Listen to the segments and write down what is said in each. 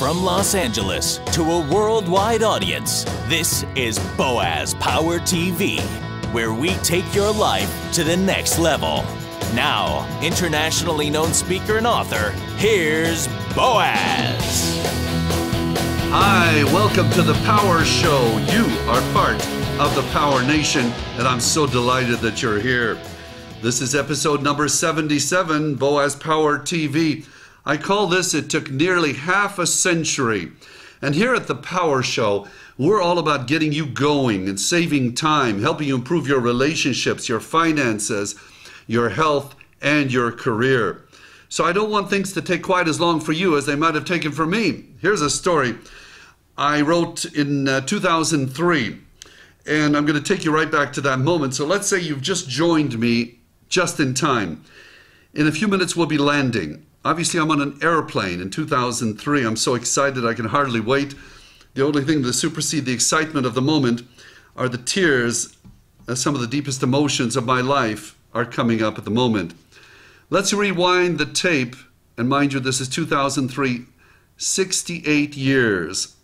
From Los Angeles to a worldwide audience, this is Boaz Power TV, where we take your life to the next level. Now, internationally known speaker and author, here's Boaz. Hi, welcome to the Power Show. You are part of the Power Nation, and I'm so delighted that you're here. This is episode number 77, Boaz Power TV. I call this, it took nearly half a century. And here at the Power Show, we're all about getting you going and saving time, helping you improve your relationships, your finances, your health, and your career. So I don't want things to take quite as long for you as they might have taken for me. Here's a story I wrote in 2003, and I'm going to take you right back to that moment. So let's say you've just joined me just in time. In a few minutes, we'll be landing. Obviously, I'm on an airplane in 2003. I'm so excited I can hardly wait. The only thing to supersede the excitement of the moment are the tears, as some of the deepest emotions of my life are coming up at the moment. Let's rewind the tape, and mind you, this is 2003, 68 years.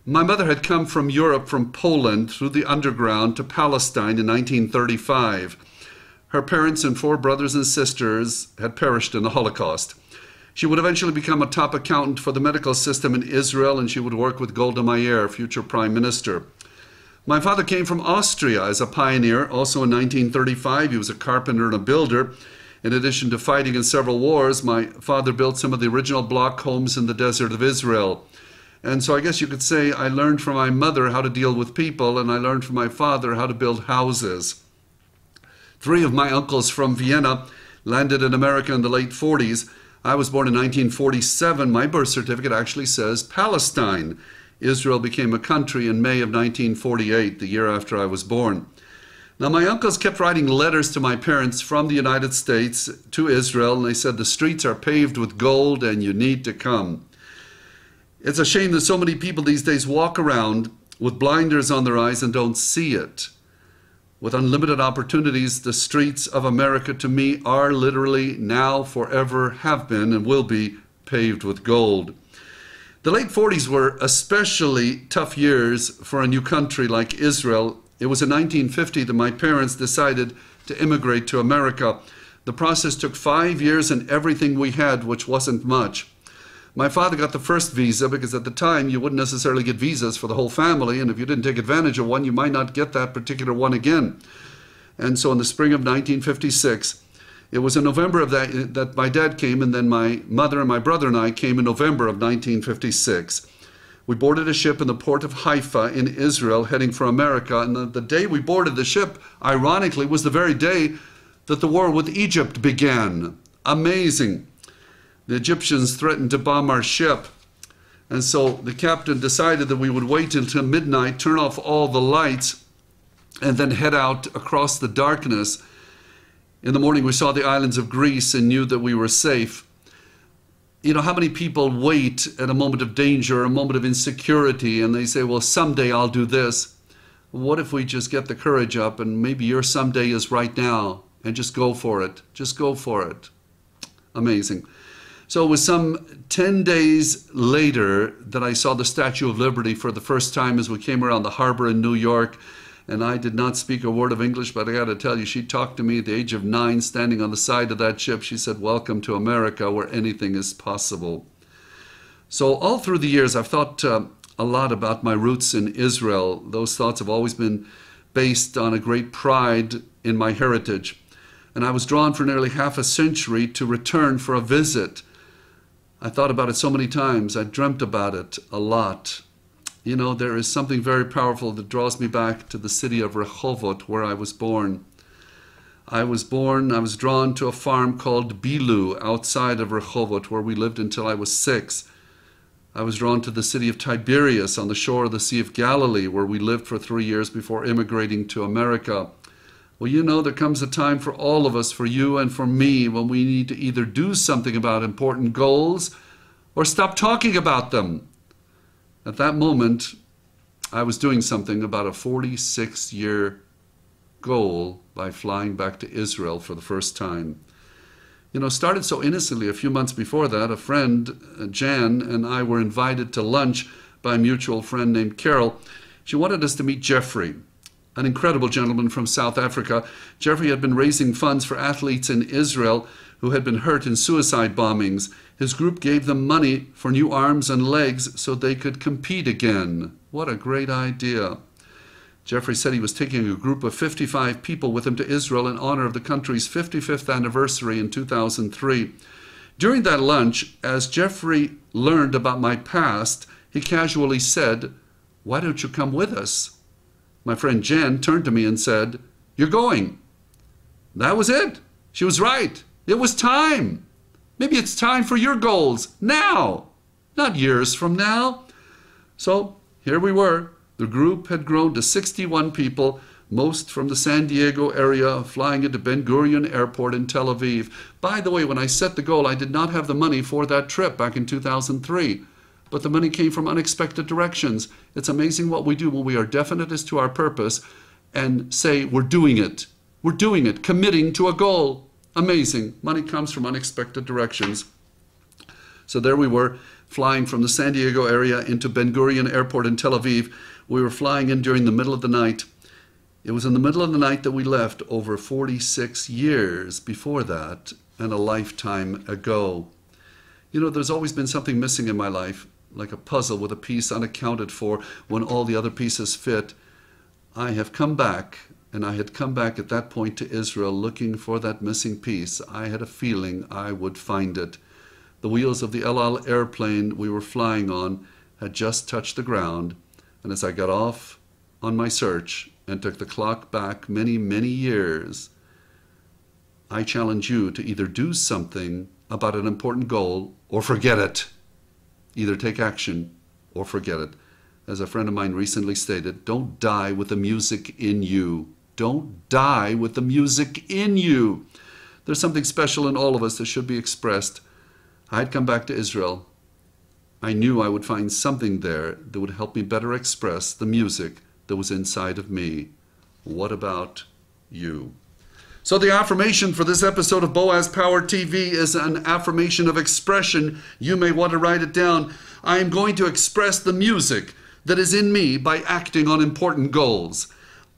My mother had come from Europe, from Poland, through the underground to Palestine in 1935. Her parents and 4 brothers and sisters had perished in the Holocaust. She would eventually become a top accountant for the medical system in Israel, and she would work with Gold Meir, future prime minister. My father came from Austria as a pioneer. Also in 1935, he was a carpenter and a builder. In addition to fighting in several wars, my father built some of the original block homes in the desert of Israel. And so I guess you could say I learned from my mother how to deal with people, and I learned from my father how to build houses. 3 of my uncles from Vienna landed in America in the late 40s. I was born in 1947. My birth certificate actually says Palestine. Israel became a country in May of 1948, the year after I was born. Now, my uncles kept writing letters to my parents from the United States to Israel, and they said the streets are paved with gold and you need to come. It's a shame that so many people these days walk around with blinders on their eyes and don't see it. With unlimited opportunities, the streets of America to me are literally now, forever, have been, and will be paved with gold. The late 40s were especially tough years for a new country like Israel. It was in 1950 that my parents decided to immigrate to America. The process took 5 years and everything we had, which wasn't much. My father got the first visa because at the time you wouldn't necessarily get visas for the whole family, and if you didn't take advantage of one, you might not get that particular one again. And so in the spring of 1956, it was in November of that my dad came, and then my mother and my brother and I came in November of 1956. We boarded a ship in the port of Haifa in Israel, heading for America, and the day we boarded the ship, ironically, was the very day that the war with Egypt began. Amazing. The Egyptians threatened to bomb our ship, and so the captain decided that we would wait until midnight, turn off all the lights, and then head out across the darkness. In the morning, we saw the islands of Greece and knew that we were safe. You know, how many people wait at a moment of danger, a moment of insecurity, and they say, well, someday I'll do this. What if we just get the courage up, and maybe your someday is right now, and just go for it. Just go for it. Amazing. So it was some 10 days later that I saw the Statue of Liberty for the first time as we came around the harbor in New York. And I did not speak a word of English, but I got to tell you, she talked to me at the age of 9, standing on the side of that ship. She said, welcome to America, where anything is possible. So all through the years, I've thought a lot about my roots in Israel. Those thoughts have always been based on a great pride in my heritage. And I was drawn for nearly half a century to return for a visit. I thought about it so many times. I dreamt about it a lot. You know, there is something very powerful that draws me back to the city of Rehovot, where I was born. I was drawn to a farm called Bilu outside of Rehovot, where we lived until I was 6. I was drawn to the city of Tiberias on the shore of the Sea of Galilee, where we lived for 3 years before immigrating to America. Well, you know, there comes a time for all of us, for you and for me, when we need to either do something about important goals or stop talking about them. At that moment, I was doing something about a 46-year goal by flying back to Israel for the first time. Started so innocently. A few months before that, a friend, Jan, and I were invited to lunch by a mutual friend named Carol. She wanted us to meet Jeffrey, an incredible gentleman from South Africa. Jeffrey had been raising funds for athletes in Israel who had been hurt in suicide bombings. His group gave them money for new arms and legs so they could compete again. What a great idea. Jeffrey said he was taking a group of 55 people with him to Israel in honor of the country's 55th anniversary in 2003. During that lunch, as Jeffrey learned about my past, he casually said, "Why don't you come with us?" My friend Jen turned to me and said, "You're going." That was it. She was right. It was time. Maybe it's time for your goals now, not years from now. So here we were. The group had grown to 61 people, most from the San Diego area, flying into Ben Gurion Airport in Tel Aviv. By the way, when I set the goal, I did not have the money for that trip back in 2003. But the money came from unexpected directions. It's amazing what we do when we are definite as to our purpose and say, we're doing it. We're doing it, committing to a goal. Amazing. Money comes from unexpected directions. So there we were, flying from the San Diego area into Ben Gurion Airport in Tel Aviv. We were flying in during the middle of the night. It was in the middle of the night that we left, over 46 years before that, and a lifetime ago. There's always been something missing in my life, like a puzzle with a piece unaccounted for when all the other pieces fit. I have come back, and I had come back at that point to Israel looking for that missing piece. I had a feeling I would find it. The wheels of the El Al airplane we were flying on had just touched the ground, and as I got off on my search and took the clock back many, many years, I challenge you to either do something about an important goal or forget it. Either take action or forget it. As a friend of mine recently stated, don't die with the music in you. Don't die with the music in you. There's something special in all of us that should be expressed. I'd come back to Israel. I knew I would find something there that would help me better express the music that was inside of me. What about you? So the affirmation for this episode of Boaz Power TV is an affirmation of expression. You may want to write it down. I am going to express the music that is in me by acting on important goals.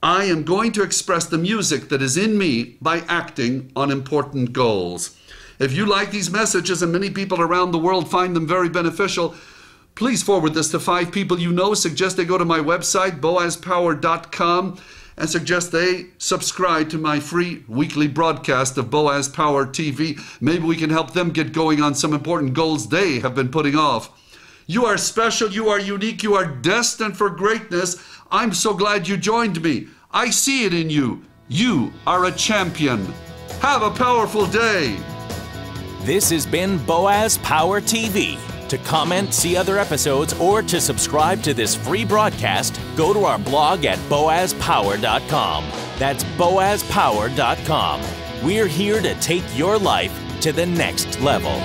I am going to express the music that is in me by acting on important goals. If you like these messages, and many people around the world find them very beneficial, please forward this to 5 people you know. Suggest they go to my website, boazpower.com, and suggest they subscribe to my free weekly broadcast of Boaz Power TV. Maybe we can help them get going on some important goals they have been putting off. You are special, you are unique, you are destined for greatness. I'm so glad you joined me. I see it in you. You are a champion. Have a powerful day. This has been Boaz Power TV. To comment, see other episodes, or to subscribe to this free broadcast, go to our blog at boazpower.com. That's boazpower.com. We're here to take your life to the next level.